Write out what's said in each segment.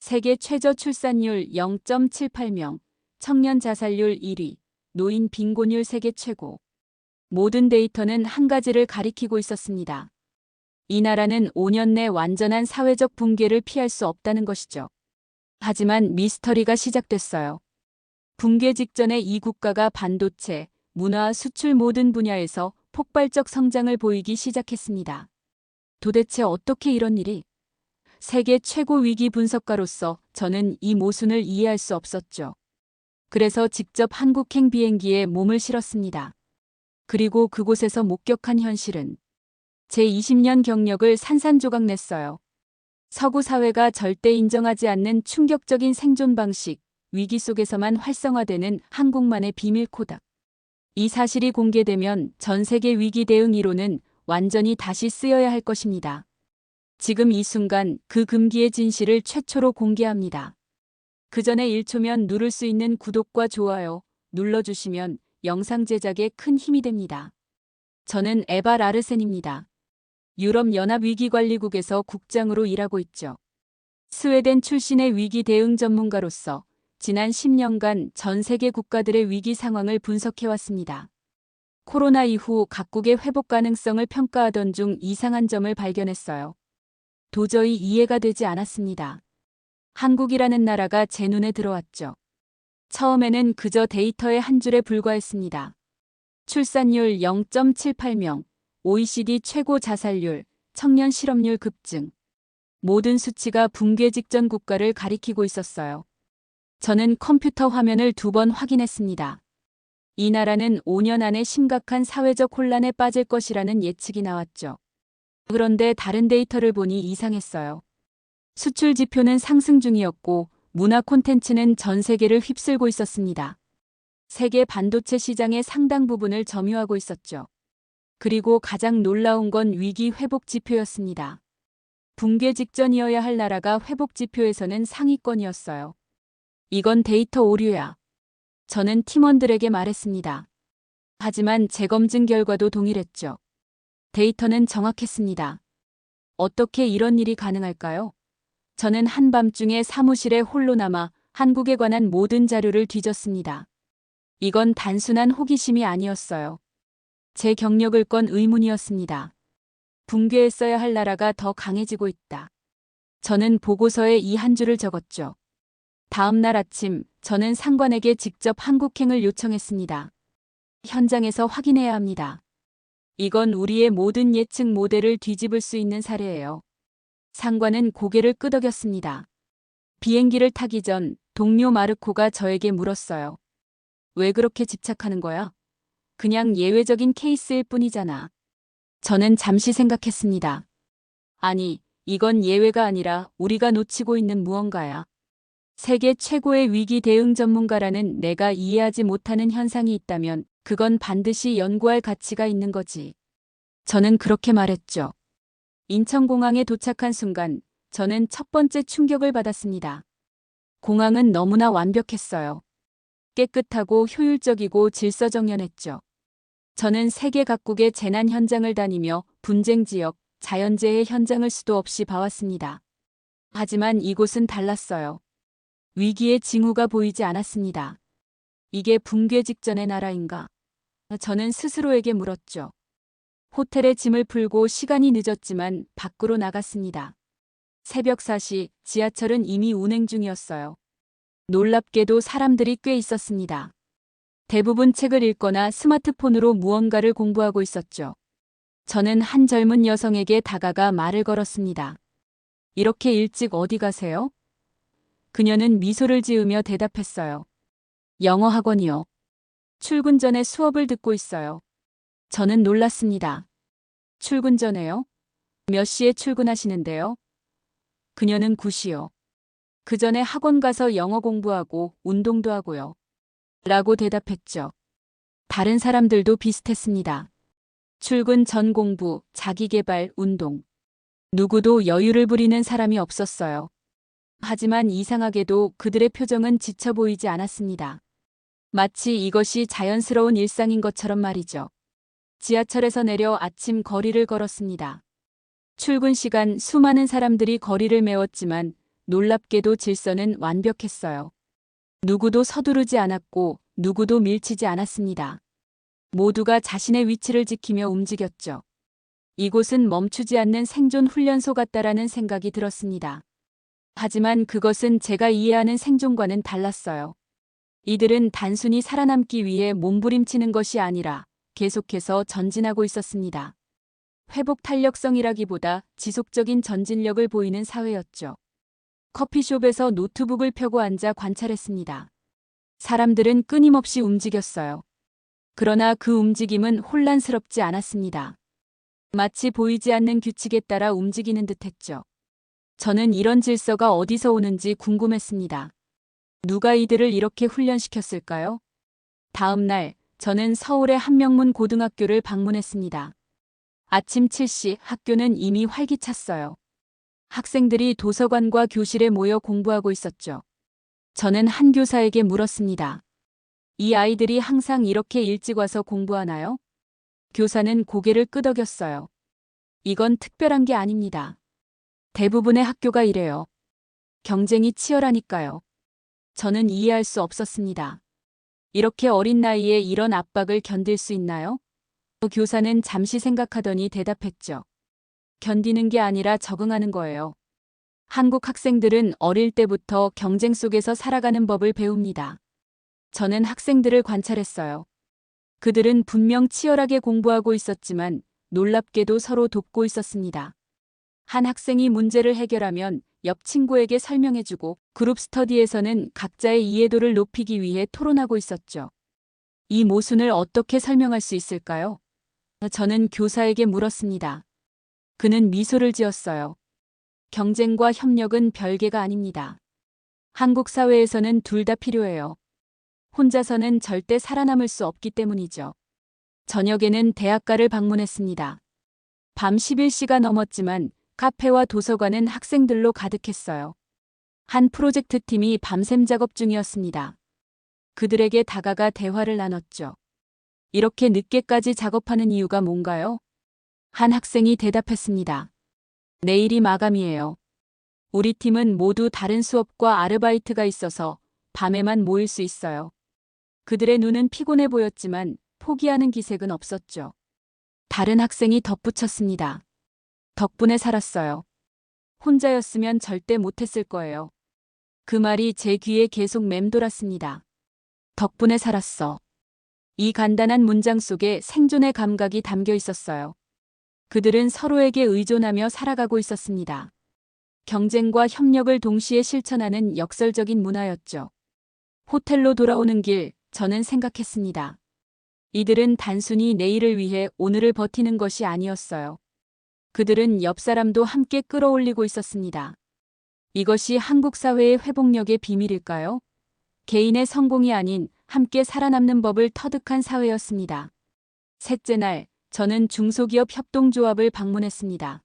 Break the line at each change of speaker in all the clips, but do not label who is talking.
세계 최저 출산율 0.78명, 청년 자살률 1위, 노인 빈곤율 세계 최고. 모든 데이터는 한 가지를 가리키고 있었습니다. 이 나라는 5년 내 완전한 사회적 붕괴를 피할 수 없다는 것이죠. 하지만 미스터리가 시작됐어요. 붕괴 직전에 이 국가가 반도체, 문화, 수출 모든 분야에서 폭발적 성장을 보이기 시작했습니다. 도대체 어떻게 이런 일이? 세계 최고 위기 분석가로서 저는 이 모순을 이해할 수 없었죠. 그래서 직접 한국행 비행기에 몸을 실었습니다. 그리고 그곳에서 목격한 현실은 제 20년 경력을 산산조각 냈어요. 서구 사회가 절대 인정하지 않는 충격적인 생존 방식, 위기 속에서만 활성화되는 한국만의 비밀 코드. 이 사실이 공개되면 전 세계 위기 대응 이론은 완전히 다시 쓰여야 할 것입니다. 지금 이 순간 그 금기의 진실을 최초로 공개합니다. 그 전에 1초면 누를 수 있는 구독과 좋아요 눌러주시면 영상 제작에 큰 힘이 됩니다. 저는 에바 라르센입니다. 유럽연합위기관리국에서 국장으로 일하고 있죠. 스웨덴 출신의 위기 대응 전문가로서 지난 10년간 전 세계 국가들의 위기 상황을 분석해왔습니다. 코로나 이후 각국의 회복 가능성을 평가하던 중 이상한 점을 발견했어요. 도저히 이해가 되지 않았습니다. 한국이라는 나라가 제 눈에 들어왔죠. 처음에는 그저 데이터의 한 줄에 불과했습니다. 출산율 0.78명, OECD 최고 자살률, 청년 실업률 급증. 모든 수치가 붕괴 직전 국가를 가리키고 있었어요. 저는 컴퓨터 화면을 2번 확인했습니다. 이 나라는 5년 안에 심각한 사회적 혼란에 빠질 것이라는 예측이 나왔죠. 그런데 다른 데이터를 보니 이상했어요. 수출 지표는 상승 중이었고 문화 콘텐츠는 전 세계를 휩쓸고 있었습니다. 세계 반도체 시장의 상당 부분을 점유하고 있었죠. 그리고 가장 놀라운 건 위기 회복 지표였습니다. 붕괴 직전이어야 할 나라가 회복 지표에서는 상위권이었어요. 이건 데이터 오류야. 저는 팀원들에게 말했습니다. 하지만 재검증 결과도 동일했죠. 데이터는 정확했습니다. 어떻게 이런 일이 가능할까요? 저는 한밤중에 사무실에 홀로 남아 한국에 관한 모든 자료를 뒤졌습니다. 이건 단순한 호기심이 아니었어요. 제 경력을 건 의문이었습니다. 붕괴했어야 할 나라가 더 강해지고 있다. 저는 보고서에 이 한 줄을 적었죠. 다음 날 아침 저는 상관에게 직접 한국행을 요청했습니다. 현장에서 확인해야 합니다. 이건 우리의 모든 예측 모델을 뒤집을 수 있는 사례예요. 상관은 고개를 끄덕였습니다. 비행기를 타기 전 동료 마르코가 저에게 물었어요. 왜 그렇게 집착하는 거야? 그냥 예외적인 케이스일 뿐이잖아. 저는 잠시 생각했습니다. 아니, 이건 예외가 아니라 우리가 놓치고 있는 무언가야. 세계 최고의 위기 대응 전문가라는 내가 이해하지 못하는 현상이 있다면 그건 반드시 연구할 가치가 있는 거지. 저는 그렇게 말했죠. 인천공항에 도착한 순간 저는 첫 번째 충격을 받았습니다. 공항은 너무나 완벽했어요. 깨끗하고 효율적이고 질서정연했죠. 저는 세계 각국의 재난 현장을 다니며 분쟁 지역, 자연재해 현장을 수도 없이 봐왔습니다. 하지만 이곳은 달랐어요. 위기의 징후가 보이지 않았습니다. 이게 붕괴 직전의 나라인가? 저는 스스로에게 물었죠. 호텔에 짐을 풀고 시간이 늦었지만 밖으로 나갔습니다. 새벽 4시 지하철은 이미 운행 중이었어요. 놀랍게도 사람들이 꽤 있었습니다. 대부분 책을 읽거나 스마트폰으로 무언가를 공부하고 있었죠. 저는 한 젊은 여성에게 다가가 말을 걸었습니다. 이렇게 일찍 어디 가세요? 그녀는 미소를 지으며 대답했어요. 영어 학원이요. 출근 전에 수업을 듣고 있어요. 저는 놀랐습니다. 출근 전에요? 몇 시에 출근하시는데요? 그녀는 9시요. 그 전에 학원 가서 영어 공부하고 운동도 하고요. 라고 대답했죠. 다른 사람들도 비슷했습니다. 출근 전 공부, 자기계발, 운동. 누구도 여유를 부리는 사람이 없었어요. 하지만 이상하게도 그들의 표정은 지쳐 보이지 않았습니다. 마치 이것이 자연스러운 일상인 것처럼 말이죠. 지하철에서 내려 아침 거리를 걸었습니다. 출근 시간 수많은 사람들이 거리를 메웠지만 놀랍게도 질서는 완벽했어요. 누구도 서두르지 않았고 누구도 밀치지 않았습니다. 모두가 자신의 위치를 지키며 움직였죠. 이곳은 멈추지 않는 생존 훈련소 같다라는 생각이 들었습니다. 하지만 그것은 제가 이해하는 생존과는 달랐어요. 이들은 단순히 살아남기 위해 몸부림치는 것이 아니라 계속해서 전진하고 있었습니다. 회복 탄력성이라기보다 지속적인 전진력을 보이는 사회였죠. 커피숍에서 노트북을 펴고 앉아 관찰했습니다. 사람들은 끊임없이 움직였어요. 그러나 그 움직임은 혼란스럽지 않았습니다. 마치 보이지 않는 규칙에 따라 움직이는 듯했죠. 저는 이런 질서가 어디서 오는지 궁금했습니다. 누가 이들을 이렇게 훈련시켰을까요? 다음 날, 저는 서울의 한명문 고등학교를 방문했습니다. 아침 7시 학교는 이미 활기찼어요. 학생들이 도서관과 교실에 모여 공부하고 있었죠. 저는 한 교사에게 물었습니다. 이 아이들이 항상 이렇게 일찍 와서 공부하나요? 교사는 고개를 끄덕였어요. 이건 특별한 게 아닙니다. 대부분의 학교가 이래요. 경쟁이 치열하니까요. 저는 이해할 수 없었습니다. 이렇게 어린 나이에 이런 압박을 견딜 수 있나요? 교사는 잠시 생각하더니 대답했죠. 견디는 게 아니라 적응하는 거예요. 한국 학생들은 어릴 때부터 경쟁 속에서 살아가는 법을 배웁니다. 저는 학생들을 관찰했어요. 그들은 분명 치열하게 공부하고 있었지만 놀랍게도 서로 돕고 있었습니다. 한 학생이 문제를 해결하면 옆 친구에게 설명해주고 그룹 스터디에서는 각자의 이해도를 높이기 위해 토론하고 있었죠. 이 모순을 어떻게 설명할 수 있을까요? 저는 교사에게 물었습니다. 그는 미소를 지었어요. 경쟁과 협력은 별개가 아닙니다. 한국 사회에서는 둘 다 필요해요. 혼자서는 절대 살아남을 수 없기 때문이죠. 저녁에는 대학가를 방문했습니다. 밤 11시가 넘었지만 카페와 도서관은 학생들로 가득했어요. 한 프로젝트 팀이 밤샘 작업 중이었습니다. 그들에게 다가가 대화를 나눴죠. 이렇게 늦게까지 작업하는 이유가 뭔가요? 한 학생이 대답했습니다. 내일이 마감이에요. 우리 팀은 모두 다른 수업과 아르바이트가 있어서 밤에만 모일 수 있어요. 그들의 눈은 피곤해 보였지만 포기하는 기색은 없었죠. 다른 학생이 덧붙였습니다. 덕분에 살았어요. 혼자였으면 절대 못했을 거예요. 그 말이 제 귀에 계속 맴돌았습니다. 덕분에 살았어. 이 간단한 문장 속에 생존의 감각이 담겨 있었어요. 그들은 서로에게 의존하며 살아가고 있었습니다. 경쟁과 협력을 동시에 실천하는 역설적인 문화였죠. 호텔로 돌아오는 길, 저는 생각했습니다. 이들은 단순히 내일을 위해 오늘을 버티는 것이 아니었어요. 그들은 옆 사람도 함께 끌어올리고 있었습니다. 이것이 한국 사회의 회복력의 비밀일까요? 개인의 성공이 아닌 함께 살아남는 법을 터득한 사회였습니다. 셋째 날, 저는 중소기업 협동조합을 방문했습니다.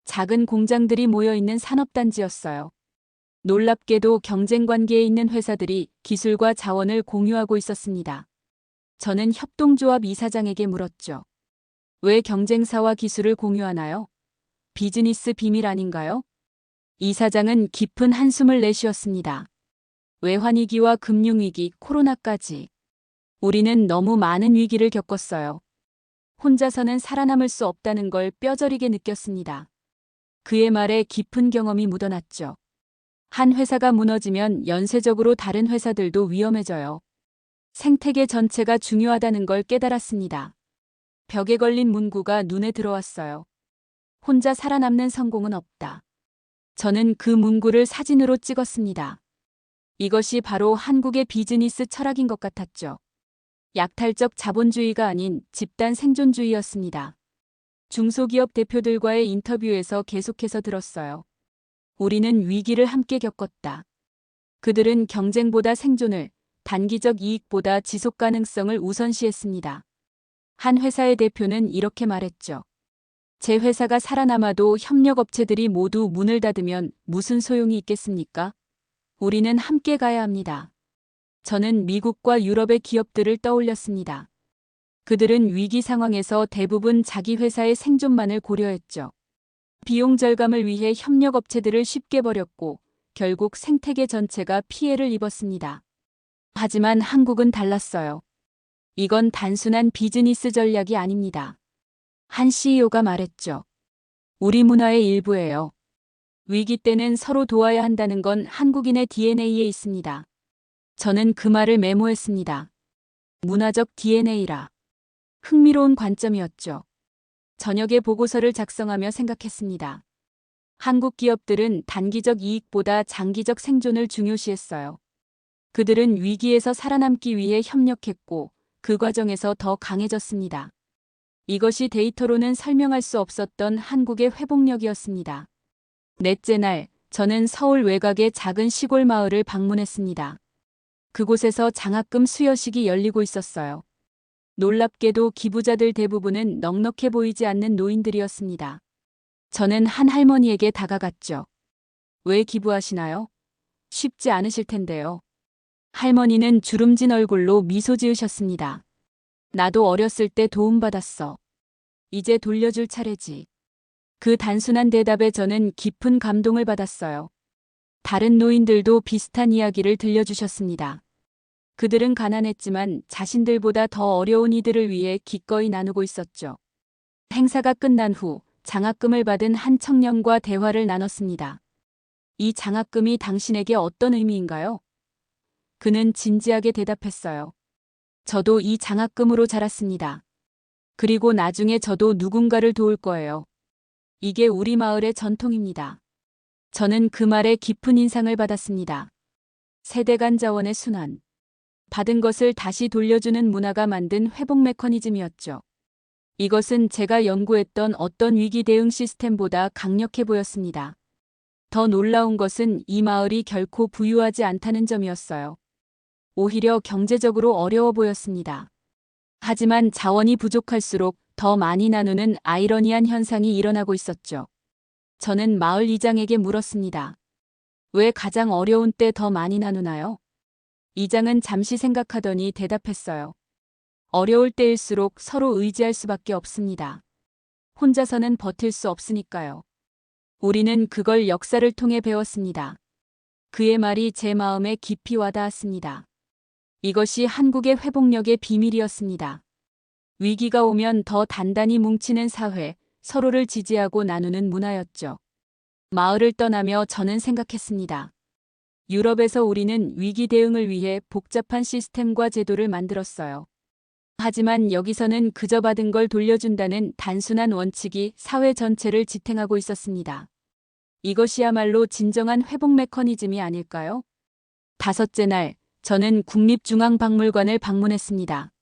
작은 공장들이 모여있는 산업단지였어요. 놀랍게도 경쟁 관계에 있는 회사들이 기술과 자원을 공유하고 있었습니다. 저는 협동조합 이사장에게 물었죠. 왜 경쟁사와 기술을 공유하나요? 비즈니스 비밀 아닌가요? 이사장은 깊은 한숨을 내쉬었습니다. 외환위기와 금융위기, 코로나까지. 우리는 너무 많은 위기를 겪었어요. 혼자서는 살아남을 수 없다는 걸 뼈저리게 느꼈습니다. 그의 말에 깊은 경험이 묻어났죠. 한 회사가 무너지면 연쇄적으로 다른 회사들도 위험해져요. 생태계 전체가 중요하다는 걸 깨달았습니다. 벽에 걸린 문구가 눈에 들어왔어요. 혼자 살아남는 성공은 없다. 저는 그 문구를 사진으로 찍었습니다. 이것이 바로 한국의 비즈니스 철학인 것 같았죠. 약탈적 자본주의가 아닌 집단 생존주의였습니다. 중소기업 대표들과의 인터뷰에서 계속해서 들었어요. 우리는 위기를 함께 겪었다. 그들은 경쟁보다 생존을, 단기적 이익보다 지속 가능성을 우선시했습니다. 한 회사의 대표는 이렇게 말했죠. 제 회사가 살아남아도 협력업체들이 모두 문을 닫으면 무슨 소용이 있겠습니까? 우리는 함께 가야 합니다. 저는 미국과 유럽의 기업들을 떠올렸습니다. 그들은 위기 상황에서 대부분 자기 회사의 생존만을 고려했죠. 비용 절감을 위해 협력업체들을 쉽게 버렸고 결국 생태계 전체가 피해를 입었습니다. 하지만 한국은 달랐어요. 이건 단순한 비즈니스 전략이 아닙니다. 한 CEO가 말했죠. 우리 문화의 일부예요. 위기 때는 서로 도와야 한다는 건 한국인의 DNA에 있습니다. 저는 그 말을 메모했습니다. 문화적 DNA라. 흥미로운 관점이었죠. 저녁에 보고서를 작성하며 생각했습니다. 한국 기업들은 단기적 이익보다 장기적 생존을 중요시했어요. 그들은 위기에서 살아남기 위해 협력했고 그 과정에서 더 강해졌습니다. 이것이 데이터로는 설명할 수 없었던 한국의 회복력이었습니다. 넷째 날, 저는 서울 외곽의 작은 시골 마을을 방문했습니다. 그곳에서 장학금 수여식이 열리고 있었어요. 놀랍게도 기부자들 대부분은 넉넉해 보이지 않는 노인들이었습니다. 저는 한 할머니에게 다가갔죠. 왜 기부하시나요? 쉽지 않으실 텐데요. 할머니는 주름진 얼굴로 미소 지으셨습니다. 나도 어렸을 때 도움받았어. 이제 돌려줄 차례지. 그 단순한 대답에 저는 깊은 감동을 받았어요. 다른 노인들도 비슷한 이야기를 들려주셨습니다. 그들은 가난했지만 자신들보다 더 어려운 이들을 위해 기꺼이 나누고 있었죠. 행사가 끝난 후 장학금을 받은 한 청년과 대화를 나눴습니다. 이 장학금이 당신에게 어떤 의미인가요? 그는 진지하게 대답했어요. 저도 이 장학금으로 자랐습니다. 그리고 나중에 저도 누군가를 도울 거예요. 이게 우리 마을의 전통입니다. 저는 그 말에 깊은 인상을 받았습니다. 세대 간 자원의 순환. 받은 것을 다시 돌려주는 문화가 만든 회복 메커니즘이었죠. 이것은 제가 연구했던 어떤 위기 대응 시스템보다 강력해 보였습니다. 더 놀라운 것은 이 마을이 결코 부유하지 않다는 점이었어요. 오히려 경제적으로 어려워 보였습니다. 하지만 자원이 부족할수록 더 많이 나누는 아이러니한 현상이 일어나고 있었죠. 저는 마을 이장에게 물었습니다. 왜 가장 어려운 때 더 많이 나누나요? 이장은 잠시 생각하더니 대답했어요. 어려울 때일수록 서로 의지할 수밖에 없습니다. 혼자서는 버틸 수 없으니까요. 우리는 그걸 역사를 통해 배웠습니다. 그의 말이 제 마음에 깊이 와닿았습니다. 이것이 한국의 회복력의 비밀이었습니다. 위기가 오면 더 단단히 뭉치는 사회, 서로를 지지하고 나누는 문화였죠. 마을을 떠나며 저는 생각했습니다. 유럽에서 우리는 위기 대응을 위해 복잡한 시스템과 제도를 만들었어요. 하지만 여기서는 그저 받은 걸 돌려준다는 단순한 원칙이 사회 전체를 지탱하고 있었습니다. 이것이야말로 진정한 회복 메커니즘이 아닐까요? 다섯째 날, 저는 국립중앙박물관을 방문했습니다.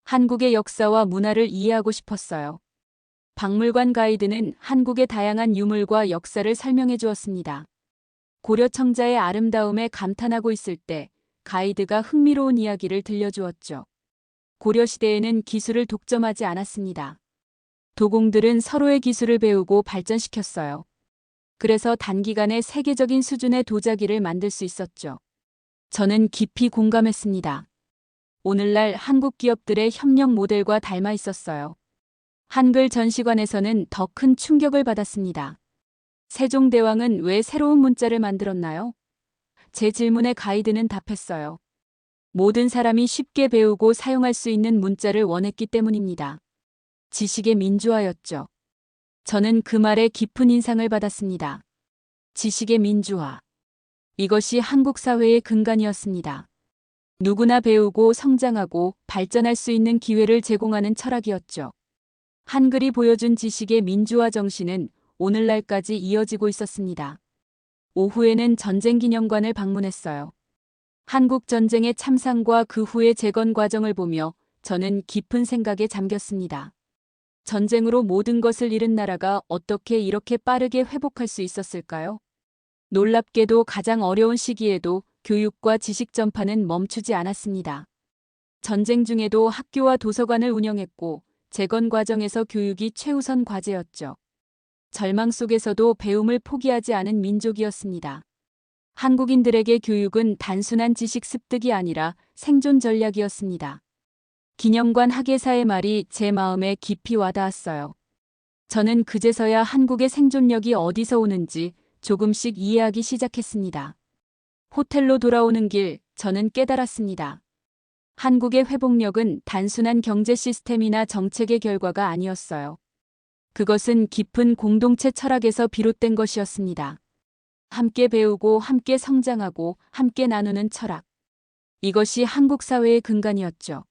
한국의 역사와 문화를 이해하고 싶었어요. 박물관 가이드는 한국의 다양한 유물과 역사를 설명해 주었습니다. 고려 청자의 아름다움에 감탄하고 있을 때 가이드가 흥미로운 이야기를 들려주었죠. 고려시대에는 기술을 독점하지 않았습니다. 도공들은 서로의 기술을 배우고 발전시켰어요. 그래서 단기간에 세계적인 수준의 도자기를 만들 수 있었죠. 저는 깊이 공감했습니다. 오늘날 한국 기업들의 협력 모델과 닮아 있었어요. 한글 전시관에서는 더 큰 충격을 받았습니다. 세종대왕은 왜 새로운 문자를 만들었나요? 제 질문에 가이드는 답했어요. 모든 사람이 쉽게 배우고 사용할 수 있는 문자를 원했기 때문입니다. 지식의 민주화였죠. 저는 그 말에 깊은 인상을 받았습니다. 지식의 민주화. 이것이 한국 사회의 근간이었습니다. 누구나 배우고 성장하고 발전할 수 있는 기회를 제공하는 철학이었죠. 한글이 보여준 지식의 민주화 정신은 오늘날까지 이어지고 있었습니다. 오후에는 전쟁기념관을 방문했어요. 한국 전쟁의 참상과 그 후의 재건 과정을 보며 저는 깊은 생각에 잠겼습니다. 전쟁으로 모든 것을 잃은 나라가 어떻게 이렇게 빠르게 회복할 수 있었을까요? 놀랍게도 가장 어려운 시기에도 교육과 지식 전파는 멈추지 않았습니다. 전쟁 중에도 학교와 도서관을 운영했고 재건 과정에서 교육이 최우선 과제였죠. 절망 속에서도 배움을 포기하지 않은 민족이었습니다. 한국인들에게 교육은 단순한 지식 습득이 아니라 생존 전략이었습니다. 기념관 학예사의 말이 제 마음에 깊이 와닿았어요. 저는 그제서야 한국의 생존력이 어디서 오는지 조금씩 이해하기 시작했습니다. 호텔로 돌아오는 길, 저는 깨달았습니다. 한국의 회복력은 단순한 경제 시스템이나 정책의 결과가 아니었어요. 그것은 깊은 공동체 철학에서 비롯된 것이었습니다. 함께 배우고 함께 성장하고 함께 나누는 철학. 이것이 한국 사회의 근간이었죠.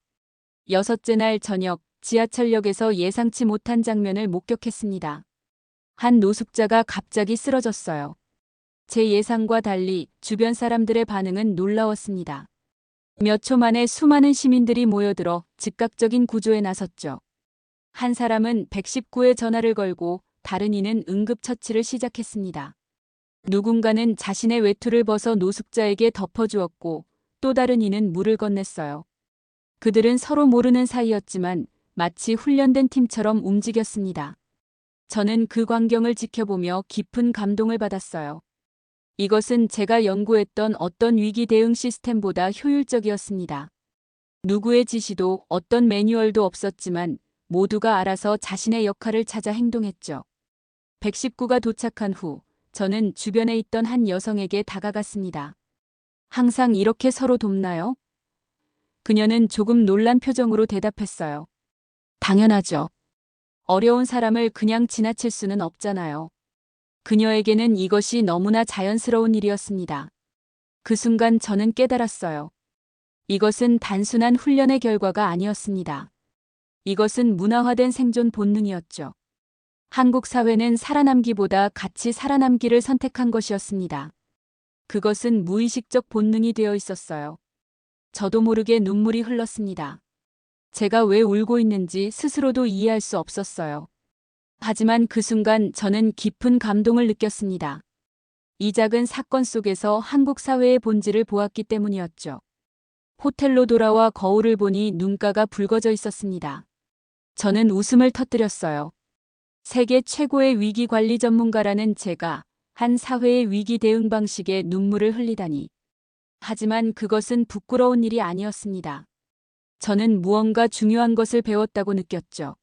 여섯째 날 저녁, 지하철역에서 예상치 못한 장면을 목격했습니다. 한 노숙자가 갑자기 쓰러졌어요. 제 예상과 달리 주변 사람들의 반응은 놀라웠습니다. 몇 초 만에 수많은 시민들이 모여들어 즉각적인 구조에 나섰죠. 한 사람은 119에 전화를 걸고 다른 이는 응급처치를 시작했습니다. 누군가는 자신의 외투를 벗어 노숙자에게 덮어주었고 또 다른 이는 물을 건넸어요. 그들은 서로 모르는 사이였지만 마치 훈련된 팀처럼 움직였습니다. 저는 그 광경을 지켜보며 깊은 감동을 받았어요. 이것은 제가 연구했던 어떤 위기 대응 시스템보다 효율적이었습니다. 누구의 지시도 어떤 매뉴얼도 없었지만 모두가 알아서 자신의 역할을 찾아 행동했죠. 119가 도착한 후 저는 주변에 있던 한 여성에게 다가갔습니다. 항상 이렇게 서로 돕나요? 그녀는 조금 놀란 표정으로 대답했어요. 당연하죠. 어려운 사람을 그냥 지나칠 수는 없잖아요. 그녀에게는 이것이 너무나 자연스러운 일이었습니다. 그 순간 저는 깨달았어요. 이것은 단순한 훈련의 결과가 아니었습니다. 이것은 문화화된 생존 본능이었죠. 한국 사회는 살아남기보다 같이 살아남기를 선택한 것이었습니다. 그것은 무의식적 본능이 되어 있었어요. 저도 모르게 눈물이 흘렀습니다. 제가 왜 울고 있는지 스스로도 이해할 수 없었어요. 하지만 그 순간 저는 깊은 감동을 느꼈습니다. 이 작은 사건 속에서 한국 사회의 본질을 보았기 때문이었죠. 호텔로 돌아와 거울을 보니 눈가가 붉어져 있었습니다. 저는 웃음을 터뜨렸어요. 세계 최고의 위기 관리 전문가라는 제가 한 사회의 위기 대응 방식에 눈물을 흘리다니. 하지만 그것은 부끄러운 일이 아니었습니다. 저는 무언가 중요한 것을 배웠다고 느꼈죠.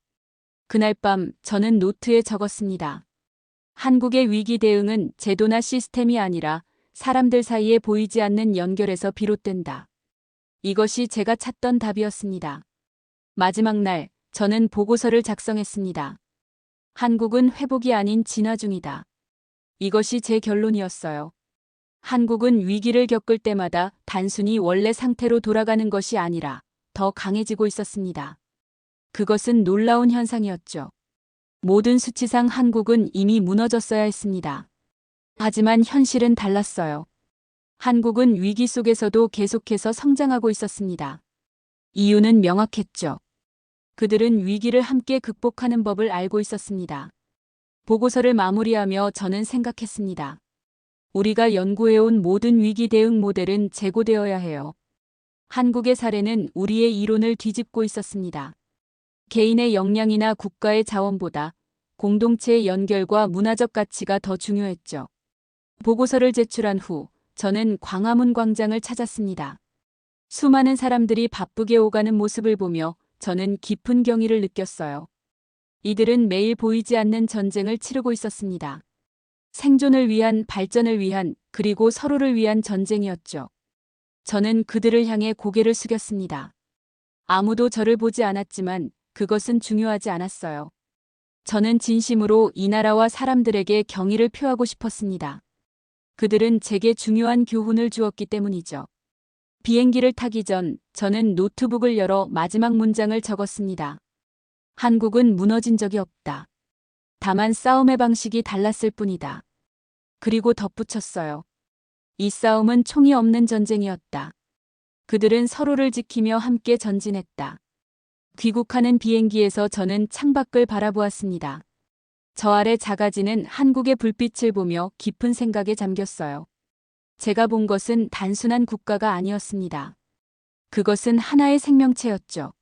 그날 밤 저는 노트에 적었습니다. 한국의 위기 대응은 제도나 시스템이 아니라 사람들 사이에 보이지 않는 연결에서 비롯된다. 이것이 제가 찾던 답이었습니다. 마지막 날 저는 보고서를 작성했습니다. 한국은 회복이 아닌 진화 중이다. 이것이 제 결론이었어요. 한국은 위기를 겪을 때마다 단순히 원래 상태로 돌아가는 것이 아니라 더 강해지고 있었습니다. 그것은 놀라운 현상이었죠. 모든 수치상 한국은 이미 무너졌어야 했습니다. 하지만 현실은 달랐어요. 한국은 위기 속에서도 계속해서 성장하고 있었습니다. 이유는 명확했죠. 그들은 위기를 함께 극복하는 법을 알고 있었습니다. 보고서를 마무리하며 저는 생각했습니다. 우리가 연구해온 모든 위기 대응 모델은 재고되어야 해요. 한국의 사례는 우리의 이론을 뒤집고 있었습니다. 개인의 역량이나 국가의 자원보다 공동체의 연결과 문화적 가치가 더 중요했죠. 보고서를 제출한 후 저는 광화문 광장을 찾았습니다. 수많은 사람들이 바쁘게 오가는 모습을 보며 저는 깊은 경의를 느꼈어요. 이들은 매일 보이지 않는 전쟁을 치르고 있었습니다. 생존을 위한, 발전을 위한, 그리고 서로를 위한 전쟁이었죠. 저는 그들을 향해 고개를 숙였습니다. 아무도 저를 보지 않았지만 그것은 중요하지 않았어요. 저는 진심으로 이 나라와 사람들에게 경의를 표하고 싶었습니다. 그들은 제게 중요한 교훈을 주었기 때문이죠. 비행기를 타기 전 저는 노트북을 열어 마지막 문장을 적었습니다. 한국은 무너진 적이 없다. 다만 싸움의 방식이 달랐을 뿐이다. 그리고 덧붙였어요. 이 싸움은 총이 없는 전쟁이었다. 그들은 서로를 지키며 함께 전진했다. 귀국하는 비행기에서 저는 창밖을 바라보았습니다. 저 아래 작아지는 한국의 불빛을 보며 깊은 생각에 잠겼어요. 제가 본 것은 단순한 국가가 아니었습니다. 그것은 하나의 생명체였죠.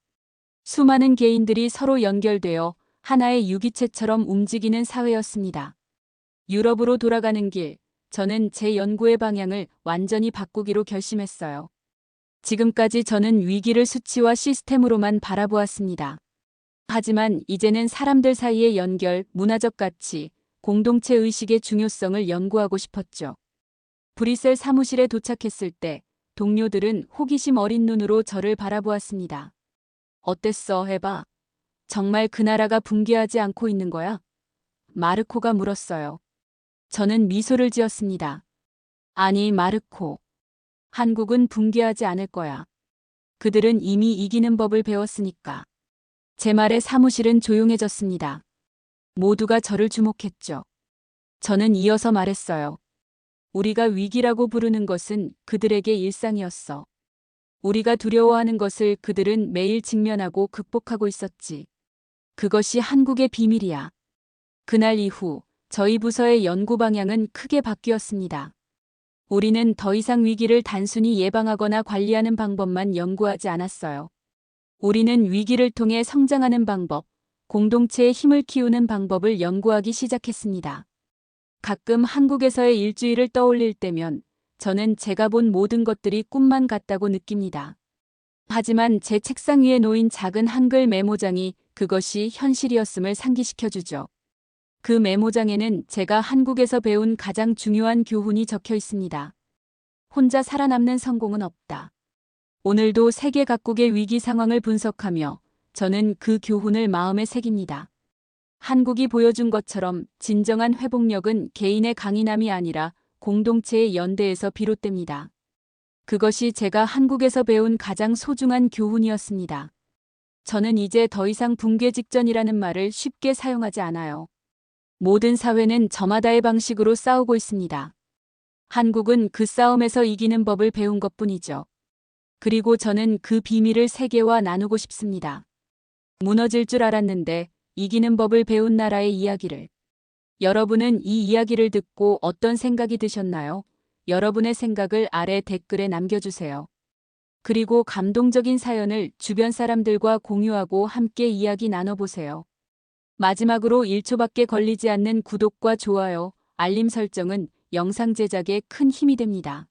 수많은 개인들이 서로 연결되어 하나의 유기체처럼 움직이는 사회였습니다. 유럽으로 돌아가는 길, 저는 제 연구의 방향을 완전히 바꾸기로 결심했어요. 지금까지 저는 위기를 수치와 시스템으로만 바라보았습니다. 하지만 이제는 사람들 사이의 연결, 문화적 가치, 공동체 의식의 중요성을 연구하고 싶었죠. 브뤼셀 사무실에 도착했을 때 동료들은 호기심 어린 눈으로 저를 바라보았습니다. 어땠어, 에바? 정말 그 나라가 붕괴하지 않고 있는 거야? 마르코가 물었어요. 저는 미소를 지었습니다. 아니, 마르코. 한국은 붕괴하지 않을 거야. 그들은 이미 이기는 법을 배웠으니까. 제 말에 사무실은 조용해졌습니다. 모두가 저를 주목했죠. 저는 이어서 말했어요. 우리가 위기라고 부르는 것은 그들에게 일상이었어. 우리가 두려워하는 것을 그들은 매일 직면하고 극복하고 있었지. 그것이 한국의 비밀이야. 그날 이후 저희 부서의 연구 방향은 크게 바뀌었습니다. 우리는 더 이상 위기를 단순히 예방하거나 관리하는 방법만 연구하지 않았어요. 우리는 위기를 통해 성장하는 방법, 공동체의 힘을 키우는 방법을 연구하기 시작했습니다. 가끔 한국에서의 일주일을 떠올릴 때면 저는 제가 본 모든 것들이 꿈만 같다고 느낍니다. 하지만 제 책상 위에 놓인 작은 한글 메모장이 그것이 현실이었음을 상기시켜주죠. 그 메모장에는 제가 한국에서 배운 가장 중요한 교훈이 적혀 있습니다. 혼자 살아남는 성공은 없다. 오늘도 세계 각국의 위기 상황을 분석하며 저는 그 교훈을 마음에 새깁니다. 한국이 보여준 것처럼 진정한 회복력은 개인의 강인함이 아니라 공동체의 연대에서 비롯됩니다. 그것이 제가 한국에서 배운 가장 소중한 교훈이었습니다. 저는 이제 더 이상 붕괴 직전이라는 말을 쉽게 사용하지 않아요. 모든 사회는 저마다의 방식으로 싸우고 있습니다. 한국은 그 싸움에서 이기는 법을 배운 것뿐이죠. 그리고 저는 그 비밀을 세계와 나누고 싶습니다. 무너질 줄 알았는데 이기는 법을 배운 나라의 이야기를. 여러분은 이 이야기를 듣고 어떤 생각이 드셨나요? 여러분의 생각을 아래 댓글에 남겨주세요. 그리고 감동적인 사연을 주변 사람들과 공유하고 함께 이야기 나눠보세요. 마지막으로 1초밖에 걸리지 않는 구독과 좋아요, 알림 설정은 영상 제작에 큰 힘이 됩니다.